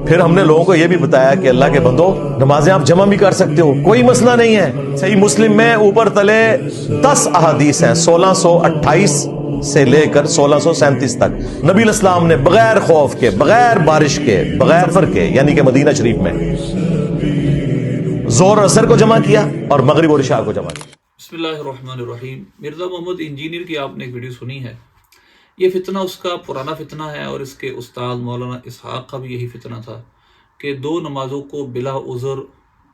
پھر ہم نے لوگوں کو یہ بھی بتایا کہ اللہ کے بندو نمازیں آپ جمع بھی کر سکتے ہو، کوئی مسئلہ نہیں ہے۔ صحیح مسلم میں اوپر تلے 10 احادیث ہیں، 1628 سے لے کر 1637 تک نبی الاسلام نے بغیر خوف کے، بغیر بارش کے، بغیر سفر کے، یعنی کہ مدینہ شریف میں ظہر اثر کو جمع کیا اور مغرب اور عشاء کو جمع کیا۔ بسم اللہ الرحمن الرحیم۔ مرزا محمد انجینئر کی آپ نے ایک ویڈیو سنی ہے۔ یہ فتنہ اس کا پرانا فتنہ ہے اور اس کے استاد مولانا اسحاق کا بھی یہی فتنہ تھا کہ دو نمازوں کو بلا عذر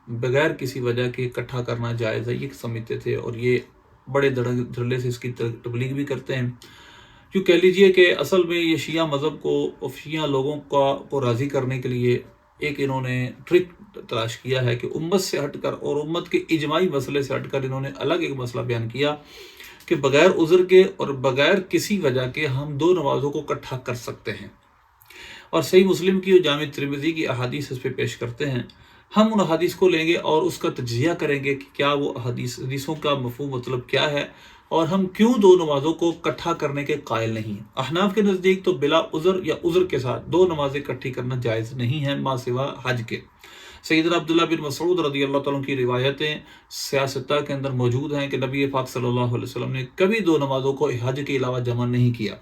بغیر کسی وجہ کے اکٹھا کرنا جائز ہے، یہ سمجھتے تھے، اور یہ بڑے دھڑلے سے اس کی تبلیغ بھی کرتے ہیں۔ جو کہہ لیجئے کہ اصل میں یہ شیعہ مذہب کو اور شیعہ لوگوں کو راضی کرنے کے لیے ایک انہوں نے ٹرک تلاش کیا ہے کہ امت سے ہٹ کر اور امت کے اجماعی مسئلے سے ہٹ کر انہوں نے الگ ایک مسئلہ بیان کیا کہ بغیر عذر کے اور بغیر کسی وجہ کے ہم دو نمازوں کو اکٹھا کر سکتے ہیں، اور صحیح مسلم کی اور جامع ترمذی کی احادیث اس پہ پیش کرتے ہیں۔ ہم ان احادیث کو لیں گے اور اس کا تجزیہ کریں گے کہ کیا وہ حدیثوں کا مفہوم مطلب کیا ہے، اور ہم کیوں دو نمازوں کو اکٹھا کرنے کے قائل نہیں ہیں۔ احناف کے نزدیک تو بلا عذر یا عذر کے ساتھ دو نمازیں اکٹھی کرنا جائز نہیں ہے ما سوا حج کے۔ سیدنا عبداللہ بن مسعود رضی اللہ تعالیٰ کی روایتیں سیاستہ کے اندر موجود ہیں کہ نبی پاک صلی اللہ علیہ وسلم نے کبھی دو نمازوں کو حج کے علاوہ جمع نہیں کیا۔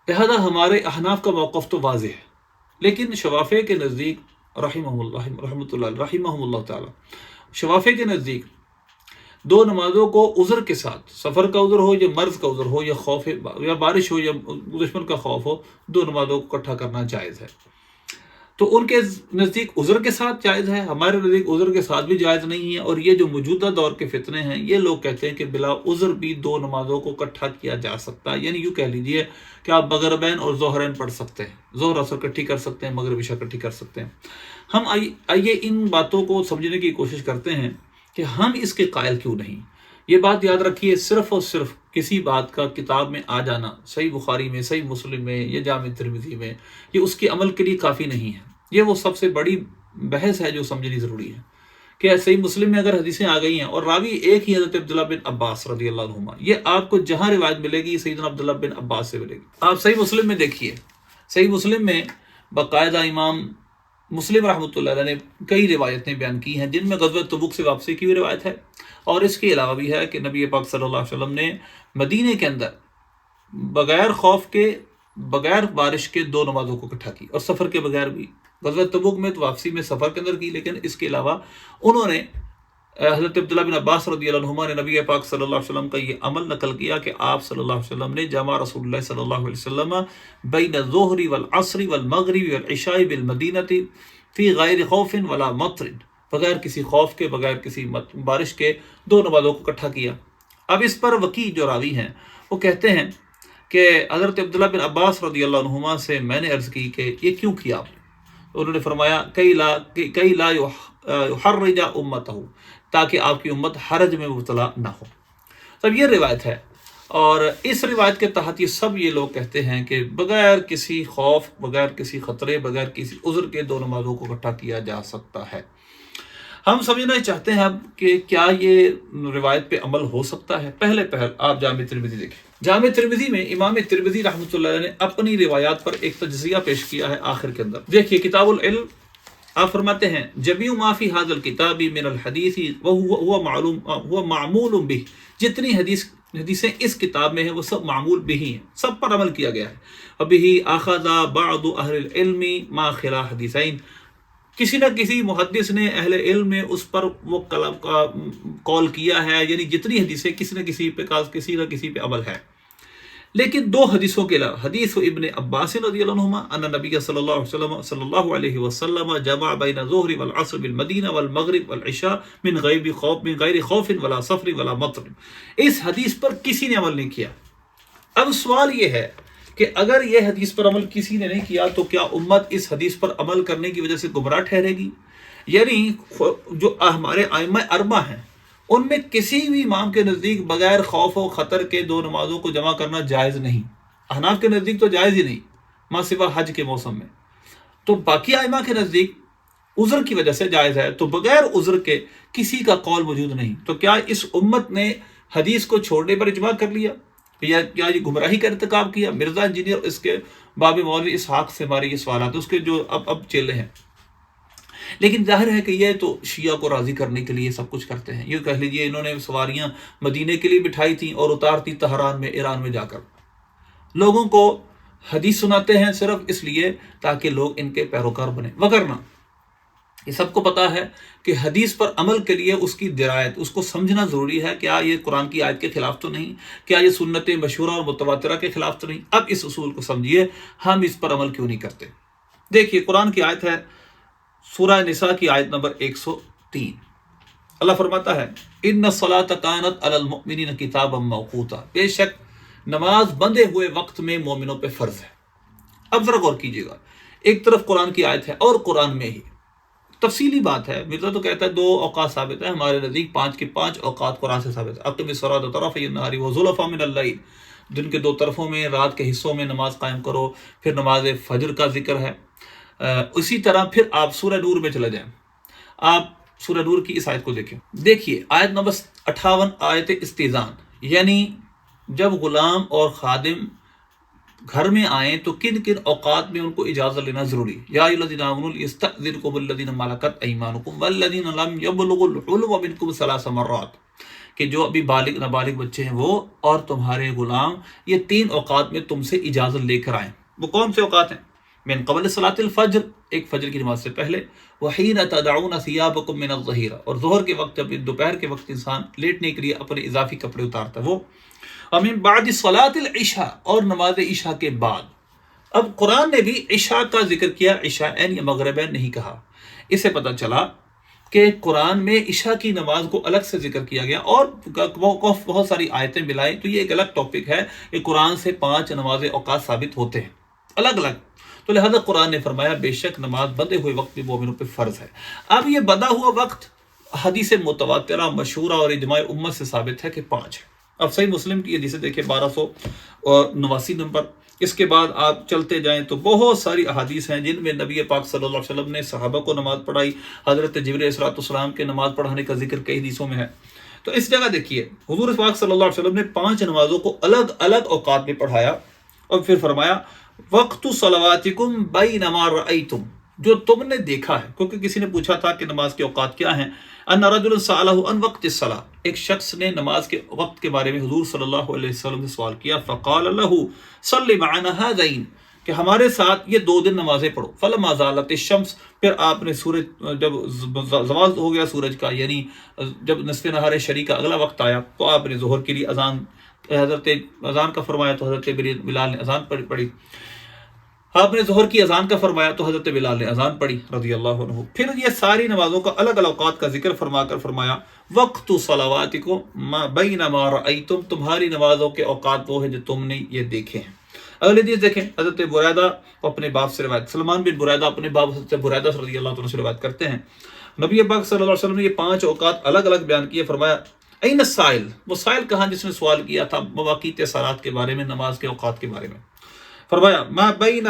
لہذا ہمارے احناف کا موقف تو واضح ہے، لیکن شوافع کے نزدیک رحمۃ اللہ تعالی شوافع کے نزدیک دو نمازوں کو عذر کے ساتھ، سفر کا عذر ہو یا مرض کا عذر ہو یا خوف یا بارش ہو یا دشمن کا خوف ہو، دو نمازوں کو اکٹھا کرنا جائز ہے۔ تو ان کے نزدیک عذر کے ساتھ جائز ہے، ہمارے نزدیک عذر کے ساتھ بھی جائز نہیں ہے۔ اور یہ جو موجودہ دور کے فتنے ہیں، یہ لوگ کہتے ہیں کہ بلا عذر بھی دو نمازوں کو اکٹھا کیا جا سکتا ہے، یعنی یوں کہہ لیجئے کہ آپ مغربین اور ظہرین پڑھ سکتے ہیں، ظہر اثر اکٹھی کر سکتے ہیں، مغرب عشاء اکٹھی کر سکتے ہیں۔ ہم آئیے ان باتوں کو سمجھنے کی کوشش کرتے ہیں کہ ہم اس کے قائل کیوں نہیں۔ یہ بات یاد رکھیے، صرف اور صرف کسی بات کا کتاب میں آ جانا، صحیح بخاری میں، صحیح مسلم میں یا جامع ترمذی میں، یہ اس کے عمل کے لیے کافی نہیں ہے۔ یہ وہ سب سے بڑی بحث ہے جو سمجھنی ضروری ہے کہ صحیح مسلم میں اگر حدیثیں آ گئی ہیں اور راوی ایک ہی حضرت عبداللہ بن عباس رضی اللہ عنہما، یہ آپ کو جہاں روایت ملے گی سیدنا عبداللہ بن عباس سے ملے گی۔ آپ صحیح مسلم میں دیکھیے، صحیح مسلم میں باقاعدہ امام مسلم رحمۃ اللہ علیہ نے کئی روایتیں بیان کی ہیں، جن میں غزوہ تبوک سے واپسی کی بھی روایت ہے، اور اس کے علاوہ بھی ہے کہ نبی پاک صلی اللہ علیہ وسلم نے مدینے کے اندر بغیر خوف کے، بغیر بارش کے دو نمازوں کو اکٹھا کی، اور سفر کے بغیر بھی۔ غزوہ تبوک میں تو واپسی میں سفر کے اندر کی، لیکن اس کے علاوہ انہوں نے حضرت عبداللہ بن عباس رضی اللہ عنہما نے نبی پاک صلی اللہ علیہ وسلم کا یہ عمل نقل کیا کہ آپ صلی اللہ علیہ وسلم نے جمع رسول اللہ صلی اللہ علیہ وسلم بین الظہر والعصر والمغرب والعشاء بالمدینہ فی غیر خوف ولا مطر، بغیر کسی خوف کے، بغیر کسی بارش کے دو نمازوں کو اکٹھا کیا۔ اب اس پر وکیع جو راوی ہیں وہ کہتے ہیں کہ حضرت عبداللہ بن عباس رضی اللہ عنہما سے میں نے عرض کی کہ یہ کیوں کیا آپ نے؟ انہوں نے فرمایا کئی لا یحرج امتہ، تاکہ آپ کی امت حرج میں مبتلا نہ ہو۔ تب یہ روایت ہے، اور اس روایت کے تحت یہ سب یہ لوگ کہتے ہیں کہ بغیر کسی خوف، بغیر کسی خطرے، بغیر کسی عذر کے دو نمازوں کو اکٹھا کیا جا سکتا ہے۔ ہم سمجھنا چاہتے ہیں اب کہ کیا یہ روایت پہ عمل ہو سکتا ہے۔ پہلے آپ جامع ترمذی دیکھیں، جامع ترمذی میں امام ترمذی رحمۃ اللہ علیہ نے اپنی روایات پر ایک تجزیہ پیش کیا ہے آخر کے اندر۔ دیکھیے کتاب العلم، آپ فرماتے ہیں جمیع ما فی ھذا الکتاب من الحدیث وهو معمول به، جتنی حدیثیں اس کتاب میں ہیں وہ سب معمول به ہیں، سب پر عمل کیا گیا ہے۔ وبه اخذ بعض اہل العلم ما خلا حدیثین، کسی نہ کسی محدث نے، اہل علم نے اس پر وہ قول کیا ہے، یعنی جتنی حدیثیں کسی نہ کسی پہ عمل ہے۔ لیکن دو حدیثوں کے علاوہ حدیث ابن عباس رضی اللہ عنہما ان نبی صلی اللہ علیہ وسلم جمع بین الظہر والعصر بالمدینہ والمغرب والعشاء من غیر خوف ولا سفر ولا مطر، اس حدیث پر کسی نے عمل نہیں کیا۔ اب سوال یہ ہے کہ اگر یہ حدیث پر عمل کسی نے نہیں کیا تو کیا امت اس حدیث پر عمل کرنے کی وجہ سے گمراہ ٹھہرے گی؟ یعنی جو ہمارے ائمہ اربعہ ہیں ان میں کسی بھی امام کے نزدیک بغیر خوف و خطر کے دو نمازوں کو جمع کرنا جائز نہیں۔ احناف کے نزدیک تو جائز ہی نہیں ما سوا حج کے موسم میں، تو باقی ائمہ کے نزدیک عذر کی وجہ سے جائز ہے، تو بغیر عذر کے کسی کا قول موجود نہیں۔ تو کیا اس امت نے حدیث کو چھوڑنے پر اجماع کر لیا؟ کیا یہ گمراہی کا ارتکاب کیا؟ مرزا انجینئر اس کے باب مولوی اسحاق سے ہمارے یہ سوالات اس کے جو اب چیلے ہیں. لیکن ظاہر ہے کہ یہ تو شیعہ کو راضی کرنے کے لیے سب کچھ کرتے ہیں. یہ کہہ لیجیے انہوں نے سواریاں مدینے کے لیے بٹھائی تھیں اور اتارتی تہران میں، ایران میں جا کر. لوگوں کو حدیث سناتے ہیں صرف اس لیے تاکہ لوگ ان کے پیروکار بنیں، وگرنہ یہ سب کو پتا ہے کہ حدیث پر عمل کے لیے اس کی درایت، اس کو سمجھنا ضروری ہے. کیا یہ قرآن کی آیت کے خلاف تو نہیں؟ کیا یہ سنت مشہورہ اور متواترہ کے خلاف تو نہیں؟ اب اس اصول کو سمجھیے، ہم اس پر عمل کیوں نہیں کرتے. دیکھیے قرآن کی آیت ہے سورہ نساء کی آیت نمبر 103. اللہ فرماتا ہے ان الصلاۃ کانت علی المؤمنین کتابا موقوتا، بے شک نماز بندے ہوئے وقت میں مومنوں پہ فرض ہے. اب ذرا غور کیجیے گا، ایک طرف قرآن کی آیت ہے اور قرآن میں ہی تفصیلی بات ہے. مرزا تو کہتا ہے 2 اوقات ثابت ہے، ہمارے نزدیک 5 کے 5 اوقات قرآن سے ثابت ہے. اقم الصلاۃ طرفی النہار وزلفا من اللیل، دن کے 2 طرفوں میں، رات کے حصوں میں نماز قائم کرو. پھر نماز فجر کا ذکر ہے. اسی طرح پھر آپ سورہ نور میں چلے جائیں، آپ سورہ نور کی اس آیت کو دیکھیں. دیکھیے آیت نمبر 58 آیت استئذان، یعنی جب غلام اور خادم گھر میں آئیں تو کن کن اوقات میں ان کو اجازت لینا ضروری. یا ایھا الذین آمنوا لیستأذنکم الذین ملکت ایمانکم والذین لم یبلغوا الحلم منکم 3 مرات، کہ جو ابھی نابالغ بچے ہیں وہ اور تمہارے غلام یہ 3 اوقات میں تم سے اجازت لے کر آئیں. وہ کون سے اوقات ہیں؟ من قبل صلاۃ الفجر، ایک فجر کی نماز سے پہلے، وحین تدعون ثیابکم من الظہیرہ، اور ظہر کے وقت جب دوپہر کے وقت انسان لیٹنے کے لیے اپنے اضافی کپڑے اتارتا ہے وہ، ومن بعد صلاۃ العشاء، اور نماز عشاء کے بعد. اب قرآن نے بھی عشاء کا ذکر کیا، عشاءین یا مغربین نہیں کہا. اس سے پتہ چلا کہ قرآن میں عشاء کی نماز کو الگ سے ذکر کیا گیا اور بہت ساری آیتیں ملائیں تو یہ ایک الگ ٹاپک ہے کہ قرآن سے 5 نماز اوقات ثابت ہوتے ہیں الگ الگ. تو لہذا قرآن نے فرمایا بے شک نماز بندے ہوئے وقت میں مومنوں پہ فرض ہے. اب یہ بندہ ہوا وقت حدیث متواترہ مشہورہ اور اجماع امت سے ثابت ہے کہ 5 ہے. اب صحیح مسلم کی حدیث دیکھیں 1289 نمبر. اس کے بعد آپ چلتے جائیں تو بہت ساری احادیث ہیں جن میں نبی پاک صلی اللہ علیہ وسلم نے صحابہ کو نماز پڑھائی. حضرت جبرائیل علیہ الصلوۃ والسلام کے نماز پڑھانے کا ذکر کئی حدیثوں میں ہے. تو اس جگہ دیکھیے حضور پاک صلی اللہ علیہ وسلم نے 5 نمازوں کو الگ الگ اوقات میں پڑھایا اور پھر فرمایا وقت صلواتکم بینما رأیتم، جو تم نے دیکھا ہے. کیونکہ کسی نے پوچھا تھا کہ نماز کے اوقات کیا ہیں. ان رجل سألہ عن وقت الصلاۃ، ایک شخص نے نماز کے وقت کے بارے میں حضور صلی اللہ علیہ وسلم سے سوال کیا. فقال له صل معنا هذین، کہ ہمارے ساتھ یہ 2 دن نمازیں پڑھو. فلما زالت الشمس، پھر آپ نے سورج جب زوال ہو گیا سورج کا، یعنی جب نصف نہار شری کا اگلا وقت آیا تو آپ نے ظہر کے لیے حضرت اذان کا فرمایا تو حضرت بلال نے اذان پڑھی. آپ نے ظہر کی اذان کا فرمایا تو حضرت بلال نے اذان پڑھی رضی اللہ عنہ. پھر یہ ساری نمازوں کا الگ الگ اوقات کا ذکر فرما کر فرمایا وقت صلواتکم بینما رأیتم، تمہاری نمازوں کے اوقات وہ ہیں جو تم نے یہ دیکھے ہیں. اگلی حدیث دیکھیں، حضرت بریدہ اپنے باپ سے روایت، سلمان بن بریدہ اپنے باپ حضرت بریدہ رضی اللہ عنہ سے روایت کرتے ہیں نبی پاک صلی اللہ علیہ وسلم نے یہ 5 اوقات الگ الگ بیان کیے. فرمایا این السائل، وہ سائل کہاں جس نے سوال کیا تھا مواقیت صلات کے بارے میں، نماز کے اوقات کے بارے میں. فرمایا ما بین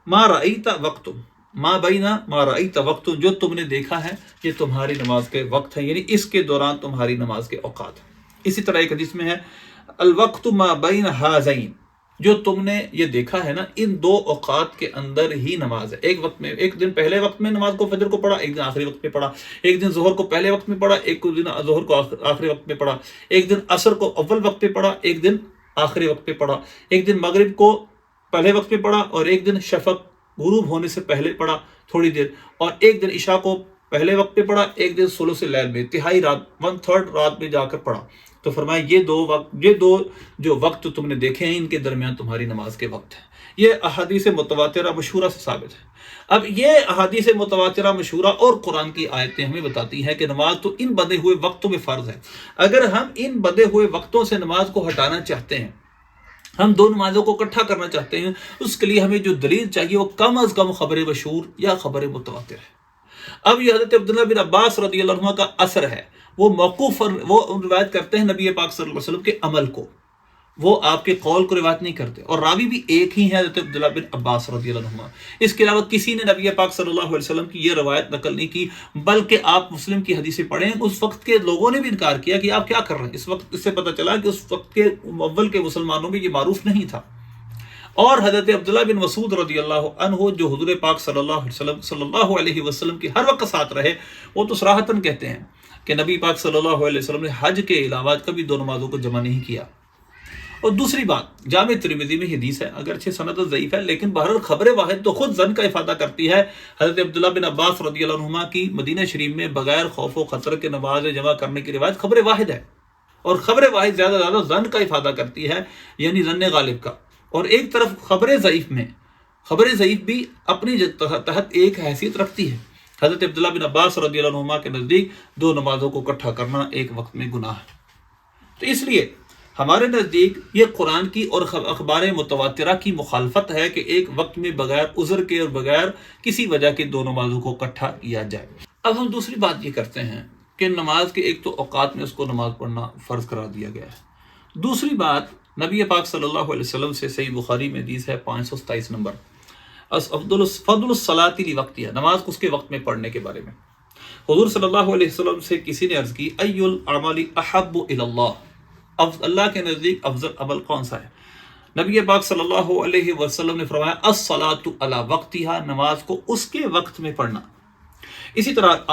ما رأیت وقت، ما بین ما رأیت وقت، جو تم نے دیکھا ہے یہ تمہاری نماز کے وقت ہے، یعنی اس کے دوران تمہاری نماز کے اوقات ہیں. اسی طرح ایک حدیث میں ہے الوقت ما بین ہذین، جو تم نے یہ دیکھا ہے نا ان 2 اوقات کے اندر ہی نماز ہے. ایک وقت میں، ایک دن پہلے وقت میں نماز کو فجر کو پڑھا، ایک دن آخری وقت میں پڑھا. ایک دن ظہر کو پہلے وقت میں پڑھا، ایک دن ظہر کو آخری وقت میں پڑھا. ایک دن عصر کو اول وقت میں پڑھا، ایک دن آخری وقت میں پڑھا. ایک دن مغرب کو پہلے وقت میں پڑھا اور ایک دن شفق غروب ہونے سے پہلے پڑھا تھوڑی دیر. اور ایک دن عشاء کو پہلے وقت میں پڑھا، ایک دن ثلث اللیل میں، تہائی رات 1/3 رات میں جا کر پڑھا. تو فرمایا یہ 2 جو وقت تم نے دیکھے ہیں ان کے درمیان تمہاری نماز کے وقت ہیں. یہ احادیث متواترہ مشہورہ سے ثابت ہے. اب یہ احادیث متواترہ مشہورہ اور قرآن کی آیتیں ہمیں بتاتی ہیں کہ نماز تو ان بندے ہوئے وقتوں میں فرض ہے. اگر ہم ان بندے ہوئے وقتوں سے نماز کو ہٹانا چاہتے ہیں، ہم 2 نمازوں کو اکٹھا کرنا چاہتے ہیں، اس کے لیے ہمیں جو دلیل چاہیے وہ کم از کم خبر مشہور یا خبر متواتر ہے. اب یہ حضرت عبداللہ بن عباس رضی اللہ عنہ کا اثر ہے، وہ موقوف، وہ روایت کرتے ہیں نبی پاک صلی اللہ علیہ وسلم کے عمل کو. وہ آپ کے قول کو روایت نہیں کرتے، اور راوی بھی ایک ہی ہے، حضرت عبداللہ بن عباس رضی اللہ عنہما۔ اس کے علاوہ کسی نے نبی پاک صلی اللہ علیہ وسلم کی یہ روایت نقل نہیں کی، بلکہ آپ مسلم کی حدیثیں پڑھیں، اس وقت کے لوگوں نے بھی انکار کیا کہ آپ کیا کر رہے ہیں۔ اس وقت اس سے پتہ چلا کہ اس وقت کے اول کے مسلمانوں میں یہ معروف نہیں تھا۔ اور حضرت عبداللہ بن مسعود رضی اللہ عنہ جو حضور پاک صلی اللہ علیہ وسلم کے ہر وقت ساتھ رہے، وہ تو صراحتاً کہتے ہیں کہ نبی پاک صلی اللہ علیہ وسلم نے حج کے علاوہ کبھی دو نمازوں کو جمع نہیں کیا۔ اور دوسری بات، جامع ترمذی میں حدیث ہے، اگرچہ سند ضعیف ہے، لیکن بہرحال خبر واحد تو خود ظن کا افادہ کرتی ہے۔ حضرت عبداللہ بن عباس رضی اللہ عنہما کی مدینہ شریف میں بغیر خوف و خطر کے نماز جمع کرنے کی روایت خبر واحد ہے، اور خبر واحد زیادہ ظن کا افادہ کرتی ہے، یعنی ظن غالب کا۔ اور ایک طرف خبر ضعیف میں، خبر ضعیف بھی اپنی تحت ایک حیثیت رکھتی ہے۔ حضرت عبداللہ بن عباس رضی اللہ عنہما کے نزدیک دو نمازوں کو اکٹھا کرنا ایک وقت میں گناہ ہے۔ تو اس لیے ہمارے نزدیک یہ قرآن کی اور اخبار متواترہ کی مخالفت ہے کہ ایک وقت میں بغیر عذر کے اور بغیر کسی وجہ کے دو نمازوں کو اکٹھا کیا جائے۔ اب ہم دوسری بات یہ کرتے ہیں کہ نماز کے ایک تو اوقات میں اس کو نماز پڑھنا فرض قرار دیا گیا ہے۔ دوسری بات، نبی پاک صلی اللہ علیہ وسلم سے صحیح بخاری میں حدیث ہے 527 نمبر، فضل الصلاۃ لوقتہا، نماز کو اس کے وقت میں پڑھنے کے بارے میں۔ حضور صلی اللہ علیہ وسلم سے کسی نے عرض کی، ای الاعمال احب الی اللہ، اللہ کے نزدیک افضل عمل کون سا ہے؟ نبی پاک صلی اللہ علیہ وسلم نے فرمایا، الصلاۃ علی وقتہا، نماز کو اس کے وقت میں پڑھنا۔ اسی طرح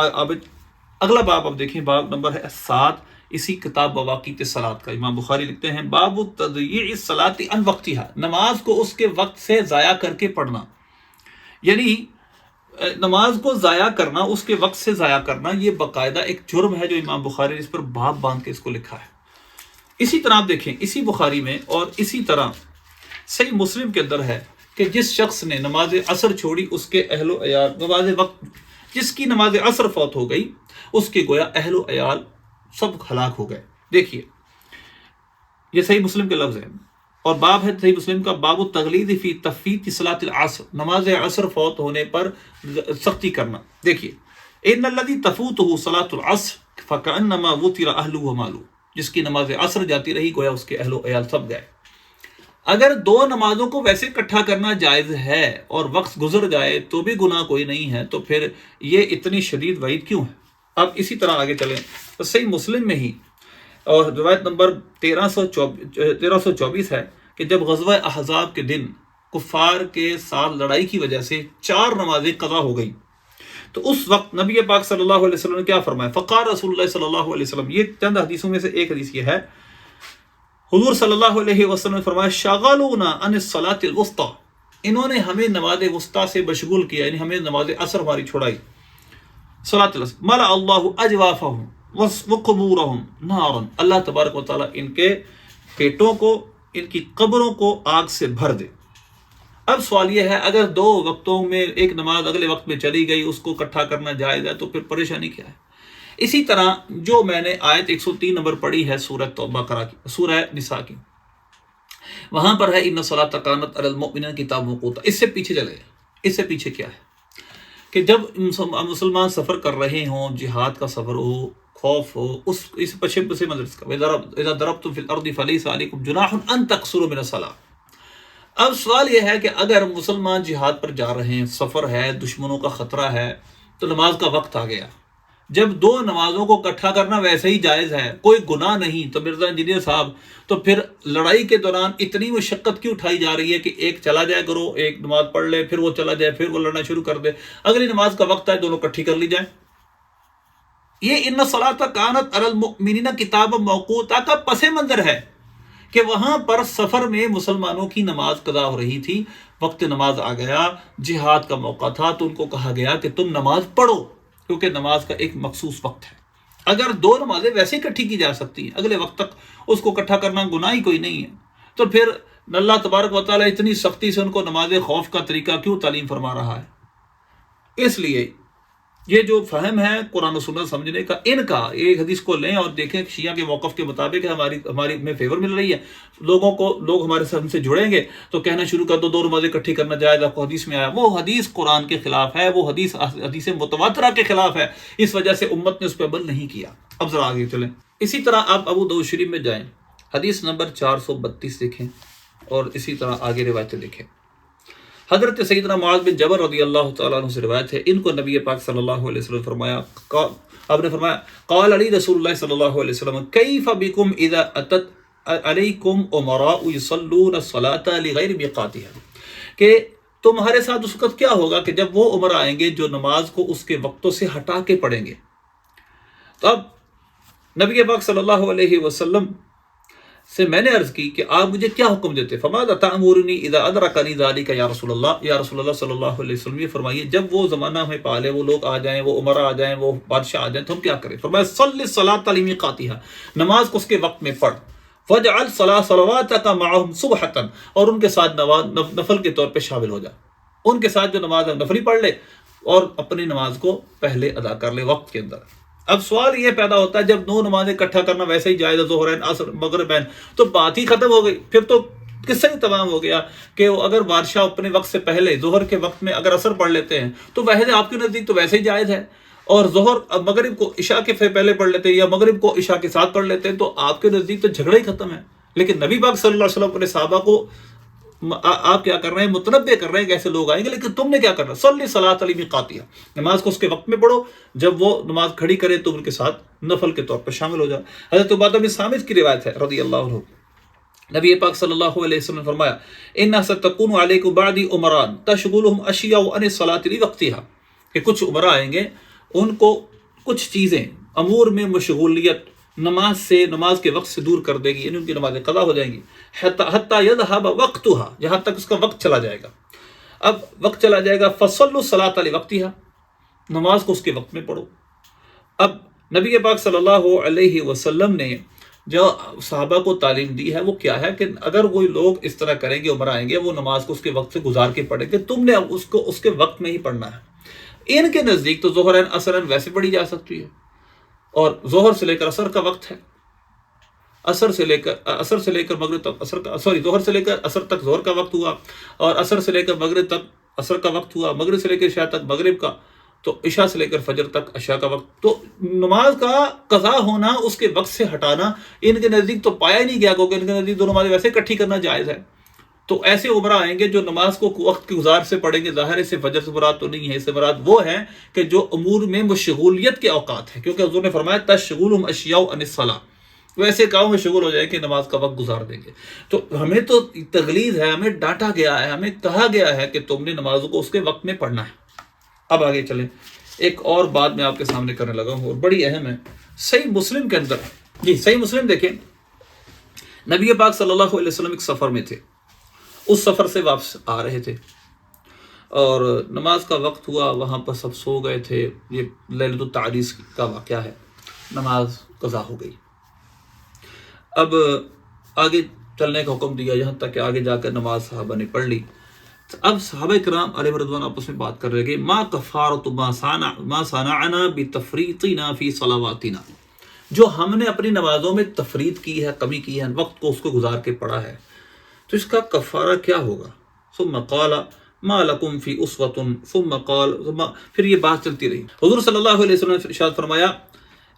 اگلا باب اب دیکھیں، باب نمبر ہے 7 اسی کتاب مواقیت الصلاۃ کا۔ امام بخاری لکھتے ہیں، باب تضییع الصلاۃ عن وقتہا، نماز کو اس کے وقت سے ضائع کر کے پڑھنا، یعنی نماز کو ضائع کرنا، اس کے وقت سے ضائع کرنا، یہ باقاعدہ ایک جرم ہے جو امام بخاری نے اس پر باب باندھ کے اس کو لکھا ہے۔ اسی طرح آپ دیکھیں، اسی بخاری میں اور اسی طرح صحیح مسلم کے اندر ہے کہ جس شخص نے نماز عصر چھوڑی، اس کے اہل و عیال، نماز وقت جس کی نماز عصر فوت ہو گئی، اس کے گویا اہل و عیال سب ہلاک ہو گئے۔ دیکھیے، یہ صحیح مسلم کے لفظ ہیں، اور باب ہے صحیح مسلم کا، باب التغلیظ فی تفویت صلاۃ العصر، نماز عصر فوت ہونے پر سختی کرنا۔ دیکھیے، ان الذی تفوتہ صلاۃ العصر فکأنما وطر اہلہ ومالہ، جس کی نماز عصر جاتی رہی گویا اس کے اہل و عیال سب گئے۔ اگر دو نمازوں کو ویسے اکٹھا کرنا جائز ہے اور وقت گزر جائے تو بھی گناہ کوئی نہیں ہے، تو پھر یہ اتنی شدید وعید کیوں ہے؟ اب اسی طرح آگے چلیں تو صحیح مسلم میں ہی اور روایت نمبر 1324 ہے کہ جب غزوہ احزاب کے دن کفار کے ساتھ لڑائی کی وجہ سے 4 نمازیں قضا ہو گئی، تو اس وقت نبی پاک صلی اللہ علیہ وسلم نے کیا فرمایا؟ فقال رسول اللہ صلی اللہ علیہ وسلم، یہ چند حدیثوں میں سے ایک حدیث یہ ہے، حضور صلی اللہ علیہ وسلم نے فرمایا، شغلونا عن الصلاۃ الوسطی، انہوں نے ہمیں نماز وسطی سے مشغول کیا، یعنی ہمیں نماز عصر ہماری چھڑائی۔ صلاۃ العصر، ملأ اللہ اجوافہم وقبورہم نارا، اللہ تبارک و تعالیٰ ان کے پیٹوں کو، ان کی قبروں کو آگ سے بھر دے۔ اب سوال یہ ہے، اگر 2 وقتوں میں ایک نماز اگلے وقت میں چلی گئی، اس کو اکٹھا کرنا جائز ہے، تو پھر پریشانی کیا ہے؟ اسی طرح جو میں نے آیت 103 نمبر پڑھی ہے سورہ بقرہ کی، سورہ نساء کی، وہاں پر ہے ان الصلاۃ کانت علی المؤمنین کتاب موقوتا، اس سے پیچھے چلے، اس سے پیچھے کیا ہے کہ جب مسلمان سفر کر رہے ہوں، جہاد کا سفر ہو، خوف ہو، اس پچھے منظر کا، اذا ضربتم فی الارض فلیس علیکم جناح ان تقصروا من الصلاۃ۔ اب سوال یہ ہے کہ اگر مسلمان جہاد پر جا رہے ہیں، سفر ہے، دشمنوں کا خطرہ ہے، تو نماز کا وقت آ گیا، جب 2 نمازوں کو اکٹھا کرنا ویسے ہی جائز ہے، کوئی گناہ نہیں، تو مرزا انجینئر صاحب، تو پھر لڑائی کے دوران اتنی مشقت کیوں اٹھائی جا رہی ہے کہ ایک چلا جائے کرو، ایک نماز پڑھ لے، پھر وہ چلا جائے، پھر وہ لڑنا شروع کر دے، اگلی نماز کا وقت ہے، دونوں اکٹھی کر لی جائیں۔ یہ ان الصلاۃ کانت علی المؤمنین کتاب موقوتا کا پس منظر ہے کہ وہاں پر سفر میں مسلمانوں کی نماز قضا ہو رہی تھی، وقت نماز آ گیا، جہاد کا موقع تھا، تو ان کو کہا گیا کہ تم نماز پڑھو، کیونکہ نماز کا ایک مخصوص وقت ہے۔ اگر 2 نمازیں ویسے اکٹھی کی جا سکتی ہیں، اگلے وقت تک اس کو اکٹھا کرنا گناہ ہی کوئی نہیں ہے، تو پھر اللہ تبارک و تعالیٰ اتنی سختی سے ان کو نماز خوف کا طریقہ کیوں تعلیم فرما رہا ہے؟ اس لیے یہ جو فہم ہے قرآن و سنت سمجھنے کا، ان کا ایک حدیث کو لیں اور دیکھیں شیعہ کے موقف کے مطابق ہماری میں فیور مل رہی ہے، لوگ ہمارے سے ہم سے جڑیں گے تو کہنا شروع کر دو 2 نمازیں اکٹھی کرنا جائز، آپ کو حدیث میں آیا، وہ حدیث قرآن کے خلاف ہے، وہ حدیث متواترہ کے خلاف ہے، اس وجہ سے امت نے اس پہ عمل نہیں کیا۔ اب ذرا آگے چلیں، اسی طرح آپ ابو داؤد شریف میں جائیں، حدیث نمبر 432 دیکھیں اور اسی طرح آگے روایتیں دیکھیں. حضرت سیدنا معاذ بن جبل رضی اللہ تعالیٰ عنہ سے روایت ہے، ان کو نبی پاک صلی اللہ علیہ وسلم فرمایا، آپ نے فرمایا قال علی رسول اللہ صلی اللہ علیہ وسلم کیف بکم اذا اتت علیکم امراء یصلون الصلاة لغیر میقاتها، کہ تمہارے ساتھ اس وقت کیا ہوگا کہ جب وہ عمرہ آئیں گے جو نماز کو اس کے وقتوں سے ہٹا کے پڑھیں گے. تو اب نبی پاک صلی اللہ علیہ وسلم سے میں نے عرض کی کہ آپ مجھے کیا حکم دیتے؟ فماذا تأمرنی اذا ادرکنی ذلک یا رسول اللہ، یا رسول اللہ صلی اللہ علیہ وسلم یہ فرمائیے جب وہ زمانہ ہمیں پالے، وہ لوگ آ جائیں، وہ عمرہ آ جائیں، وہ بادشاہ آ جائیں تو ہم کیا کریں؟ فرمایا صلی الصلاۃ لمیقاتها، نماز کو اس کے وقت میں پڑھ، فجعل صلواتک معهم صبحۃ، اور ان کے ساتھ نفل کے طور پہ شامل ہو جا، ان کے ساتھ جو نماز ہے نفلی پڑھ لے اور اپنی نماز کو پہلے ادا کر لے وقت کے اندر. اب سوال یہ پیدا ہوتا ہے جب دو نمازیں اکٹھا کرنا ویسے ہی جائز ہے، ظہرین عصر مغربین، تو بات ہی ختم ہو گئی، پھر تو قصہ ہی تمام ہو گیا کہ اگر بادشاہ اپنے وقت سے پہلے ظہر کے وقت میں اگر عصر پڑھ لیتے ہیں تو ویسے آپ کے نزدیک تو ویسے ہی جائز ہے، اور ظہر مغرب کو عشاء کے پہلے پڑھ لیتے ہیں یا مغرب کو عشاء کے ساتھ پڑھ لیتے ہیں تو آپ کے نزدیک تو جھگڑا ہی ختم ہے. لیکن نبی پاک صلی اللہ علیہ وسلم اپنے صحابہ کو آپ کیا کر رہے ہیں؟ متنبع کر رہے ہیں کہ ایسے لوگ آئیں گے، لیکن تم نے کیا کرنا؟ صلی صلاۃ لمیقاتها، نماز کو اس کے وقت میں پڑھو، جب وہ نماز کھڑی کرے تو ان کے ساتھ نفل کے طور پر شامل ہو جائے. حضرت عبادہ بن صامت کی روایت ہے رضی اللہ عنہ، نبی پاک صلی اللہ علیہ وسلم نے فرمایا اِنَّ سَتَكُونُ عَلَيْكُمْ بَعْدِي عُمَرَانِ تَشْغُلُهُمْ أَشْيَاءُ عَنِ الصَّلَاةِ لِوَقْتِهَا، کہ کچھ عمرہ آئیں گے، ان کو کچھ چیزیں امور میں مشغولیت نماز سے، نماز کے وقت سے دور کر دے گی، یعنی ان کی نمازیں قضا ہو جائیں گی، حتی یذهب وقتها، جہاں تک اس کا وقت چلا جائے گا. اب وقت چلا جائے گا، فصلوا الصلاۃ لوقتها، نماز کو اس کے وقت میں پڑھو. اب نبی پاک صلی اللہ علیہ وسلم نے جو صحابہ کو تعلیم دی ہے وہ کیا ہے کہ اگر کوئی لوگ اس طرح کریں گے، عمرہ آئیں گے، وہ نماز کو اس کے وقت سے گزار کے پڑھیں گے، تم نے اس کو اس کے وقت میں ہی پڑھنا ہے. ان کے نزدیک تو ظہرین عصرین ویسے پڑھی جا سکتی ہے، اور ظہر سے لے کر عصر کا وقت ہے، عصر سے لے کر مغرب تک ظہر سے لے کر عصر تک ظہر کا وقت ہوا، اور عصر سے لے کر مغرب تک عصر کا وقت ہوا، مغرب سے لے کر عشاء تک مغرب کا، تو عشاء سے لے کر فجر تک عشاء کا وقت. تو نماز کا قضا ہونا، اس کے وقت سے ہٹانا ان کے نزدیک تو پایا ہی نہیں گیا، کیونکہ ان کے نزدیک دو نمازیں ویسے اکٹھی کرنا جائز ہے. تو ایسے عمرہ آئیں گے جو نماز کو وقت کی گزار سے پڑھیں گے، ظاہر سے فجر سے مراد تو نہیں ہے، اس سے مراد وہ ہیں کہ جو امور میں مشغولیت کے اوقات ہیں، کیونکہ حضور نے فرمایا تشغلهم اشیاء عن الصلاۃ، ویسے کاموں میں شغل ہو جائے کہ نماز کا وقت گزار دیں گے. تو ہمیں تو تغلیظ ہے، ہمیں ڈانٹا گیا ہے، ہمیں کہا گیا ہے کہ تم نے نمازوں کو اس کے وقت میں پڑھنا ہے. اب آگے چلیں، ایک اور بات میں آپ کے سامنے کرنے لگا ہوں اور بڑی اہم ہے. صحیح مسلم کے اندر، صحیح مسلم دیکھیں، نبی پاک صلی اللہ علیہ وسلم ایک سفر میں تھے، اس سفر سے واپس آ رہے تھے اور نماز کا وقت ہوا، وہاں پر سب سو گئے تھے. یہ لیلۃ التعریس کا واقعہ ہے، نماز قضا ہو گئی. اب آگے چلنے کا حکم دیا یہاں تک کہ آگے جا کر نماز صحابہ نے پڑھ لی. اب صحابہ کرام علیہ رضوان آپس میں بات کر رہے کہ ما کفارۃ ما صنعنا بتفریطنا فی صلواتنا، جو ہم نے اپنی نمازوں میں تفریط کی ہے، کمی کی ہے، وقت کو اس کو گزار کے پڑھا ہے، تو اس کا کفارہ کیا ہوگا؟ ثم قال ما لکم فی اسوۃ، ثم قال پھر یہ بات چلتی رہی. حضور صلی اللہ علیہ وسلم نے ارشاد فرمایا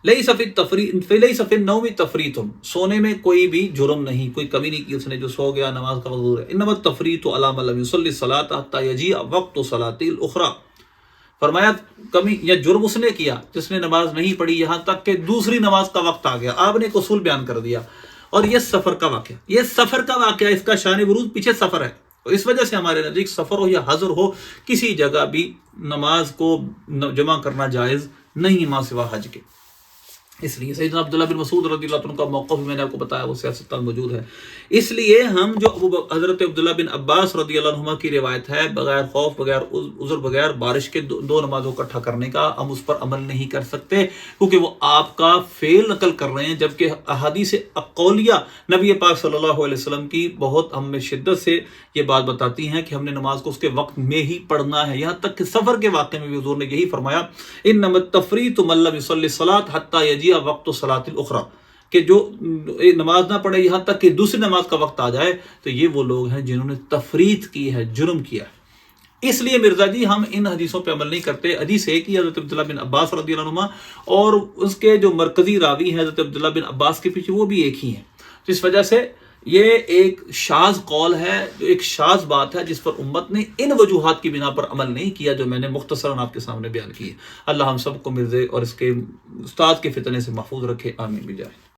لیس فی النوم تفریط، سونے میں کوئی بھی جرم نہیں، کوئی کمی نہیں کی اس نے جو سو گیا نماز کا وضو ہے. انما التفریط علی من لم یصلی الصلاۃ حتی یجیء وقت صلاۃ الاخری، فرمایا کمی یا جرم اس نے کیا جس نے نماز نہیں پڑھی یہاں تک کہ دوسری نماز کا وقت آ گیا. آپ نے ایک اصول بیان کر دیا. اور یہ سفر کا واقعہ، اس کا شان بروز پیچھے سفر ہے، اور اس وجہ سے ہمارے نزدیک سفر ہو یا حضر ہو، کسی جگہ بھی نماز کو جمع کرنا جائز نہیں ماں سوا حج کے. اس لیے سیدنا عبداللہ بن مسعود رضی اللہ عنہ کا موقف میں نے آپ کو بتایا، وہ سیاستدان موجود ہے. اس لیے ہم جو حضرت عبداللہ بن عباس رضی اللہ عنہما کی روایت ہے، بغیر خوف، بغیر عذر، بغیر بارش کے دو نمازوں کو اکٹھا کرنے کا، ہم اس پر عمل نہیں کر سکتے، کیونکہ وہ آپ کا فعل نقل کر رہے ہیں، جبکہ احادیث اقولیہ نبی پاک صلی اللہ علیہ وسلم کی بہت ہم میں شدت سے یہ بات بتاتی ہیں کہ ہم نے نماز کو اس کے وقت میں ہی پڑھنا ہے. یہاں تک کہ سفر کے واقعے میں بھی حضور نے یہی فرمایا انما التفریط من لم یصلی الصلاۃ حتی یجیء وقت صلاۃ الاخری، کہ جو نماز نہ پڑھے یہاں تک کہ دوسری نماز کا وقت آ جائے، تو یہ وہ لوگ ہیں جنہوں نے تفریط کی ہے، جرم کیا ہے. اس لیے مرزا جی ہم ان حدیثوں پہ عمل نہیں کرتے. حدیث ایک ہی حضرت عبداللہ بن عباس رضی اللہ عنہ، اور اس کے جو مرکزی راوی ہیں حضرت عبداللہ بن عباس کے پیچھے وہ بھی ایک ہی ہیں. تو اس وجہ سے یہ ایک شاذ قول ہے، جو ایک شاذ بات ہے جس پر امت نے ان وجوہات کی بنا پر عمل نہیں کیا جو میں نے مختصراً آپ کے سامنے بیان کی ہے۔ اللہ ہم سب کو مرزے اور اس کے استاد کے فتنے سے محفوظ رکھے، آمین بجائے۔